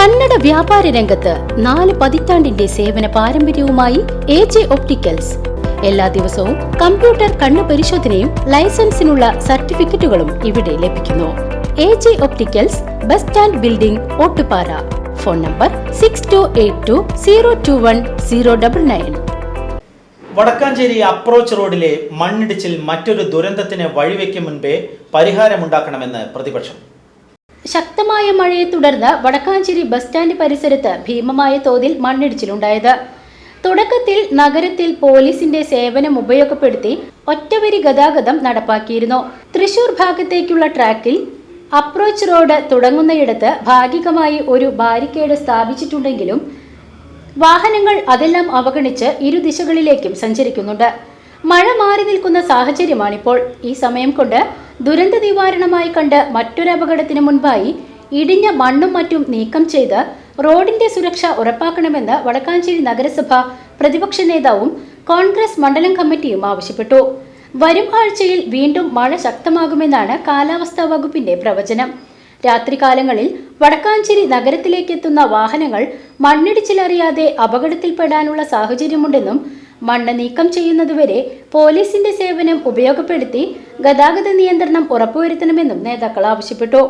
കന്നഡ വ്യാപാര രംഗത്ത് 4 പതിറ്റാണ്ടിന്റെ സേവന പാരമ്പര്യവുമായി AJ ഒപ്റ്റിക്കൽസ്. എല്ലാ ദിവസവും കമ്പ്യൂട്ടർ കണ്ണു പരിശോധനയും ലൈസൻസിനുള്ള സർട്ടിഫിക്കറ്റുകളും ഇവിടെ ലഭിക്കുന്നു. AJ opticals, bus stand building, Ottupara. Phone number 6282021099. Vadakkanchery approach റോഡിലെ മണ്ണിടിച്ചിൽ മറ്റൊരു ദുരന്തത്തിന് വഴിവെക്കും മുൻപേ പരിഹാരമുണ്ടാക്കണമെന്ന് പ്രതിപക്ഷം. ശക്തമായ മഴയെ തുടർന്ന് വടക്കാഞ്ചേരി ബസ് സ്റ്റാൻഡ് പരിസരത്ത് ഭീമമായ തോതിൽ മണ്ണിടിച്ചിലുണ്ടായത്. തുടക്കത്തിൽ നഗരത്തിൽ പോലീസിന്റെ സേവനം ഉപയോഗപ്പെടുത്തി ഒറ്റവരി ഗതാഗതം നടപ്പാക്കിയിരുന്നു. തൃശൂർ ഭാഗത്തേക്കുള്ള ട്രാക്കിൽ അപ്രോച്ച് റോഡ് തുടങ്ങുന്നയിടത്ത് ഭാഗികമായി ഒരു ബാരിക്കേഡ് സ്ഥാപിച്ചിട്ടുണ്ടെങ്കിലും വാഹനങ്ങൾ അതെല്ലാം അവഗണിച്ച് ഇരുദിശകളിലേക്കും സഞ്ചരിക്കുന്നുണ്ട്. മഴ മാറി നിൽക്കുന്ന സാഹചര്യമാണിപ്പോൾ. ഈ സമയം കൊണ്ട് ദുരന്ത നിവാരണമായി കണ്ട് മറ്റൊരു അപകടത്തിന് മുൻപായി ഇടിഞ്ഞ മണ്ണും മറ്റും നീക്കം ചെയ്ത് റോഡിന്റെ സുരക്ഷ ഉറപ്പാക്കണമെന്ന് വടക്കാഞ്ചേരി നഗരസഭ പ്രതിപക്ഷ നേതാവും കോൺഗ്രസ് മണ്ഡലം കമ്മിറ്റിയും ആവശ്യപ്പെട്ടു. വരും ആഴ്ചയിൽ വീണ്ടും മഴ ശക്തമാകുമെന്നാണ് കാലാവസ്ഥാ വകുപ്പിന്റെ പ്രവചനം. രാത്രികാലങ്ങളിൽ വടക്കാഞ്ചേരി നഗരത്തിലേക്ക് എത്തുന്ന വാഹനങ്ങൾ മണ്ണിടിച്ചിലറിയാതെ അപകടത്തിൽപ്പെടാനുള്ള സാഹചര്യമുണ്ടെന്നും മണ്ണ് നീക്കം ചെയ്യുന്നതുവരെ പോലീസിന്റെ സേവനം ഉപയോഗപ്പെടുത്തി ഗതാഗത നിയന്ത്രണം ഉറപ്പുവരുത്തണമെന്നും നേതാക്കൾ ആവശ്യപ്പെട്ടു.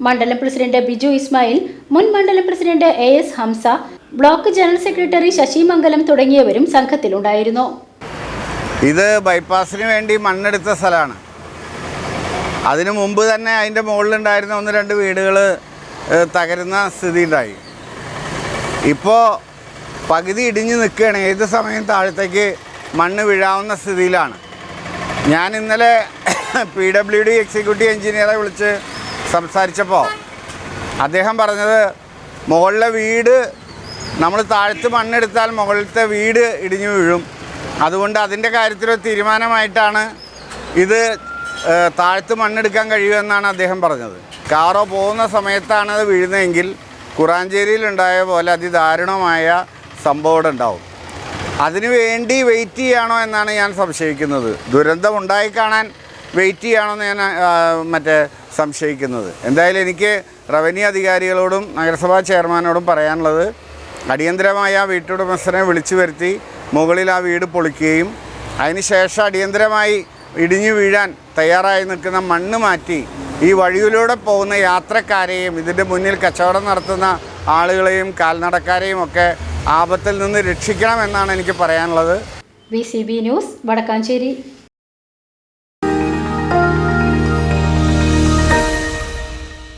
മണ്ഡലം പ്രസിഡന്റ് ബിജു ഇസ്മായിൽ, മുൻ മണ്ഡലം president AS Hamza, block general secretary Sasi Mangalam തുടങ്ങിയവരും സംഘത്തിലുണ്ടായിരുന്നു. ഇത് ബൈപ്പാസിന് വേണ്ടി മണ്ണെടുത്ത സ്ഥലമാണ്. അതിനു മുമ്പ് തന്നെ അതിൻ്റെ മുകളിലുണ്ടായിരുന്ന 1-2 വീടുകൾ തകരുന്ന സ്ഥിതി ഉണ്ടായി. ഇപ്പോൾ പകുതി ഇടിഞ്ഞ് നിൽക്കുകയാണ്. ഏത് സമയം താഴത്തേക്ക് മണ്ണ് വീഴാവുന്ന സ്ഥിതിയിലാണ്. ഞാൻ ഇന്നലെ PWD എക്സിക്യൂട്ടീവ് എഞ്ചിനീയറെ വിളിച്ച് സംസാരിച്ചപ്പോൾ അദ്ദേഹം പറഞ്ഞത് മുകളിലെ വീട് നമ്മൾ താഴത്ത് മണ്ണെടുത്താൽ മുകളിലത്തെ വീട് ഇടിഞ്ഞു വീഴും. അതുകൊണ്ട് അതിൻ്റെ കാര്യത്തിലൊരു തീരുമാനമായിട്ടാണ് ഇത് താഴത്ത് മണ്ണെടുക്കാൻ കഴിയുമെന്നാണ് അദ്ദേഹം പറഞ്ഞത്. കാറോ പോകുന്ന സമയത്താണ് അത് വീഴുന്നതെങ്കിൽ കുറാഞ്ചേരിയിലുണ്ടായ പോലെ അതിദാരുണമായ സംഭവം ഉണ്ടാവും. അതിനുവേണ്ടി വെയിറ്റ് ചെയ്യണോ എന്നാണ് ഞാൻ സംശയിക്കുന്നത്. ദുരന്തം ഉണ്ടായി കാണാൻ വെയിറ്റ് ചെയ്യണോ എന്ന് ഞാൻ സംശയിക്കുന്നത്. എന്തായാലും എനിക്ക് റവന്യൂ അധികാരികളോടും നഗരസഭാ ചെയർമാനോടും പറയാനുള്ളത്, അടിയന്തരമായ വീട്ടുടമസ്ഥനെ വിളിച്ചു വരുത്തി മുകളിൽ ആ വീട് പൊളിക്കുകയും അതിനുശേഷം അടിയന്തരമായി ഇടിഞ്ഞു വീഴാൻ തയ്യാറായി നിൽക്കുന്ന മണ്ണ് മാറ്റി ഈ വഴിയിലൂടെ പോകുന്ന യാത്രക്കാരെയും ഇതിൻ്റെ മുന്നിൽ കച്ചവടം നടത്തുന്ന ആളുകളെയും കാൽനടക്കാരെയും ഒക്കെ ആപത്തിൽ നിന്ന് രക്ഷിക്കണമെന്നാണ് എനിക്ക് പറയാനുള്ളത്. VCB news, Vadakkanchery.